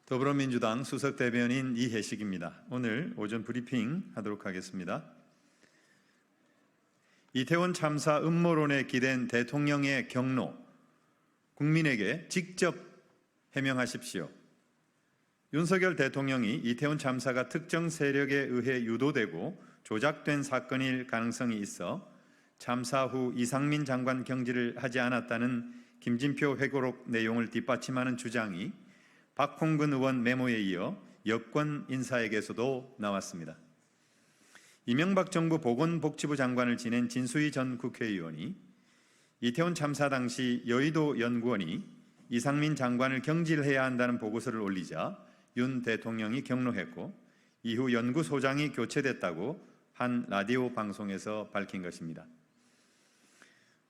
더불어민주당 수석대변인 이혜식입니다. 오늘 오전 브리핑 하도록 하겠습니다. 이태원 참사 음모론에 기댄 대통령의 경로, 국민에게 직접 해명하십시오. 윤석열 대통령이 이태원 참사가 특정 세력에 의해 유도되고 조작된 사건일 가능성이 있어 참사 후 이상민 장관 경질을 하지 않았다는 김진표 회고록 내용을 뒷받침하는 주장이 박홍근 의원 메모에 이어 여권 인사에게서도 나왔습니다. 이명박 정부 보건복지부 장관을 지낸 진수희 전 국회의원이 이태원 참사 당시 여의도 연구원이 이상민 장관을 경질해야 한다는 보고서를 올리자 윤 대통령이 경로했고 이후 연구소장이 교체됐다고 한 라디오 방송에서 밝힌 것입니다.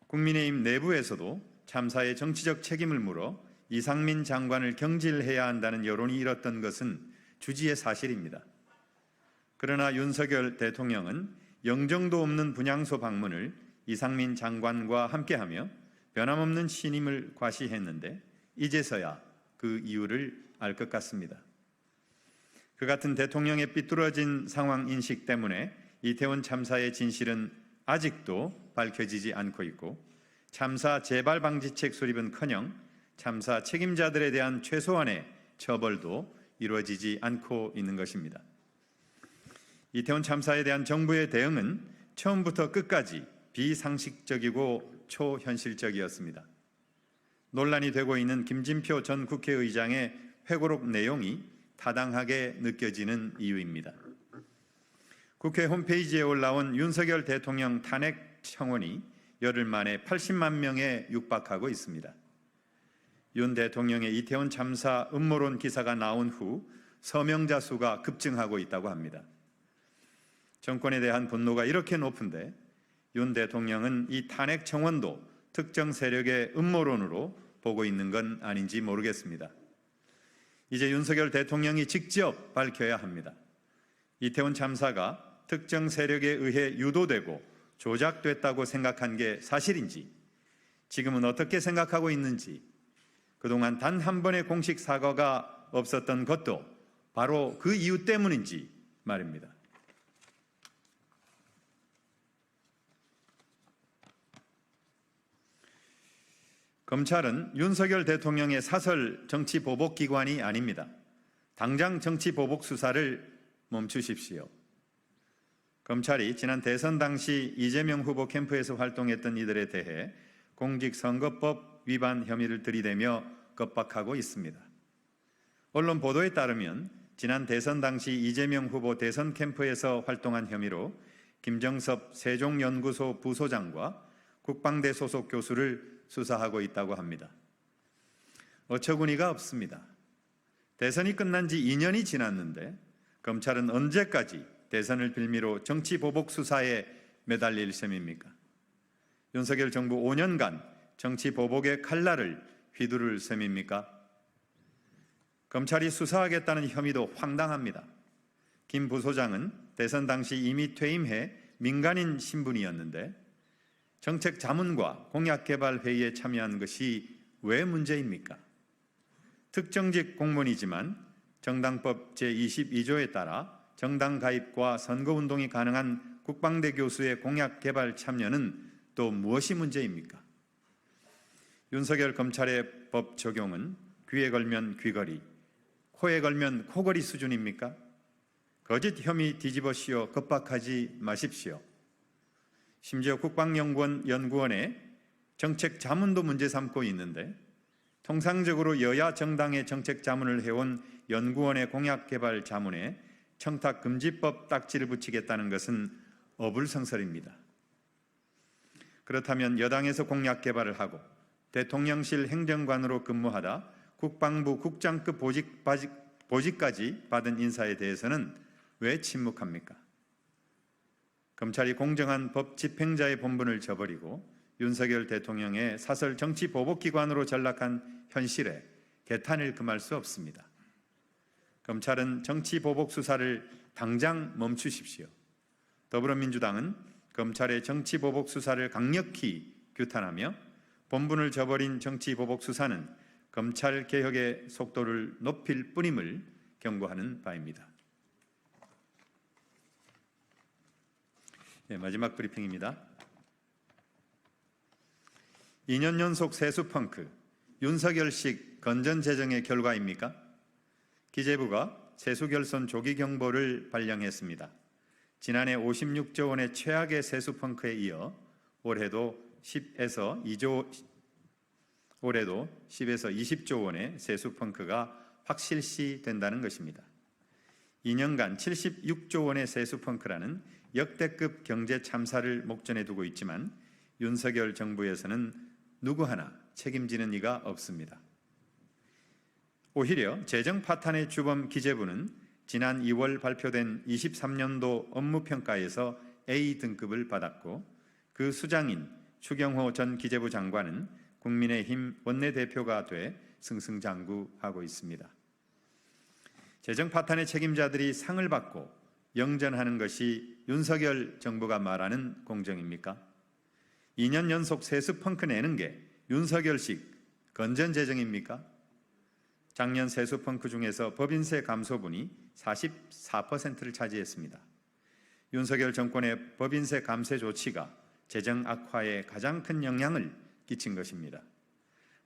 국민의힘 내부에서도 참사의 정치적 책임을 물어 이상민 장관을 경질해야 한다는 여론이 일었던 것은 주지의 사실입니다. 그러나 윤석열 대통령은 영정도 없는 분향소 방문을 이상민 장관과 함께하며 변함없는 신임을 과시했는데 이제서야 그 이유를 알 것 같습니다. 그 같은 대통령의 삐뚤어진 상황 인식 때문에 이태원 참사의 진실은 아직도 밝혀지지 않고 있고 참사 재발 방지책 수립은커녕 참사 책임자들에 대한 최소한의 처벌도 이루어지지 않고 있는 것입니다. 이태원 참사에 대한 정부의 대응은 처음부터 끝까지 비상식적이고 초현실적이었습니다. 논란이 되고 있는 김진표 전 국회의장의 회고록 내용이 타당하게 느껴지는 이유입니다. 국회 홈페이지에 올라온 윤석열 대통령 탄핵 청원이 열흘 만에 80만 명에 육박하고 있습니다. 윤 대통령의 이태원 참사 음모론 기사가 나온 후 서명자 수가 급증하고 있다고 합니다. 정권에 대한 분노가 이렇게 높은데 윤 대통령은 이 탄핵 청원도 특정 세력의 음모론으로 보고 있는 건 아닌지 모르겠습니다. 이제 윤석열 대통령이 직접 밝혀야 합니다. 이태원 참사가 특정 세력에 의해 유도되고 조작됐다고 생각한 게 사실인지, 지금은 어떻게 생각하고 있는지, 그동안 단 한 번의 공식 사과가 없었던 것도 바로 그 이유 때문인지 말입니다. 검찰은 윤석열 대통령의 사설 정치 보복 기관이 아닙니다. 당장 정치 보복 수사를 멈추십시오. 검찰이 지난 대선 당시 이재명 후보 캠프에서 활동했던 이들에 대해 공직선거법 위반 혐의를 들이대며 겁박하고 있습니다. 언론 보도에 따르면 지난 대선 당시 이재명 후보 대선 캠프에서 활동한 혐의로 김정섭 세종연구소 부소장과 국방대 소속 교수를 수사하고 있다고 합니다. 어처구니가 없습니다. 대선이 끝난 지 2년이 지났는데 검찰은 언제까지 대선을 빌미로 정치 보복 수사에 매달릴 셈입니까? 윤석열 정부 5년간 정치 보복의 칼날을 휘두를 셈입니까? 검찰이 수사하겠다는 혐의도 황당합니다. 김 부소장은 대선 당시 이미 퇴임해 민간인 신분이었는데 정책 자문과 공약개발회의에 참여한 것이 왜 문제입니까? 특정직 공무원이지만 정당법 제22조에 따라 정당 가입과 선거운동이 가능한 국방대 교수의 공약개발 참여는 또 무엇이 문제입니까? 윤석열 검찰의 법 적용은 귀에 걸면 귀걸이, 코에 걸면 코걸이 수준입니까? 거짓 혐의 뒤집어 씌워 겁박하지 마십시오. 심지어 국방연구원 연구원의 정책 자문도 문제 삼고 있는데 통상적으로 여야 정당의 정책 자문을 해온 연구원의 공약개발 자문에 청탁금지법 딱지를 붙이겠다는 것은 어불성설입니다. 그렇다면 여당에서 공약개발을 하고 대통령실 행정관으로 근무하다 국방부 국장급 보직까지 받은 인사에 대해서는 왜 침묵합니까? 검찰이 공정한 법 집행자의 본분을 저버리고 윤석열 대통령의 사설 정치 보복기관으로 전락한 현실에 개탄을 금할 수 없습니다. 검찰은 정치 보복 수사를 당장 멈추십시오. 더불어민주당은 검찰의 정치 보복 수사를 강력히 규탄하며 본분을 저버린 정치 보복 수사는 검찰 개혁의 속도를 높일 뿐임을 경고하는 바입니다. 마지막 브리핑입니다. 2년 연속 세수 펑크, 윤석열식 건전재정의 결과입니까? 기재부가 세수 결손 조기 경보를 발령했습니다. 지난해 56조 원의 최악의 세수 펑크에 이어 올해도 10에서 20조 원의 세수 펑크가 확실시 된다는 것입니다. 2년간 76조 원의 세수 펑크라는 역대급 경제 참사를 목전에 두고 있지만 윤석열 정부에서는 누구 하나 책임지는 이가 없습니다. 오히려 재정 파탄의 주범 기재부는 지난 2월 발표된 23년도 업무평가에서 A등급을 받았고 그 수장인 추경호 전 기재부 장관은 국민의힘 원내대표가 돼 승승장구하고 있습니다. 재정 파탄의 책임자들이 상을 받고 영전하는 것이 윤석열 정부가 말하는 공정입니까? 2년 연속 세수 펑크 내는 게 윤석열식 건전재정입니까? 작년 세수 펑크 중에서 법인세 감소분이 44%를 차지했습니다. 윤석열 정권의 법인세 감세 조치가 재정 악화에 가장 큰 영향을 끼친 것입니다.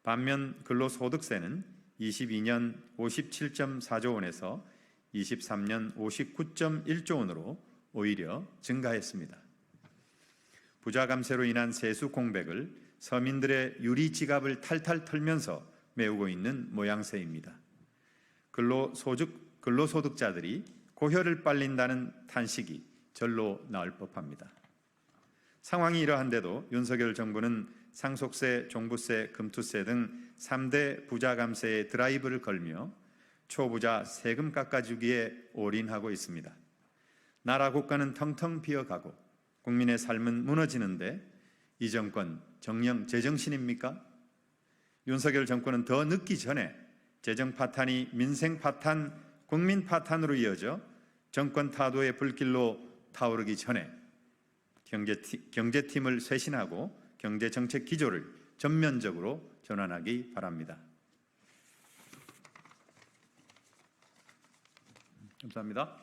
반면 근로소득세는 22년 57.4조 원에서 23년 59.1조 원으로 오히려 증가했습니다. 부자 감세로 인한 세수 공백을 서민들의 유리 지갑을 탈탈 털면서 메우고 있는 모양새입니다. 근로소득자들이 고혈을 빨린다는 탄식이 절로 나올 법합니다. 상황이 이러한데도 윤석열 정부는 상속세, 종부세, 금투세 등 3대 부자 감세에 드라이브를 걸며 초부자 세금 깎아주기에 올인하고 있습니다. 나라 국가는 텅텅 비어가고 국민의 삶은 무너지는데 이 정권 정녕 제정신입니까? 윤석열 정권은 더 늦기 전에 재정 파탄이 민생 파탄, 국민 파탄으로 이어져 정권 타도의 불길로 타오르기 전에 경제팀을 쇄신하고 경제정책 기조를 전면적으로 전환하기 바랍니다. 감사합니다.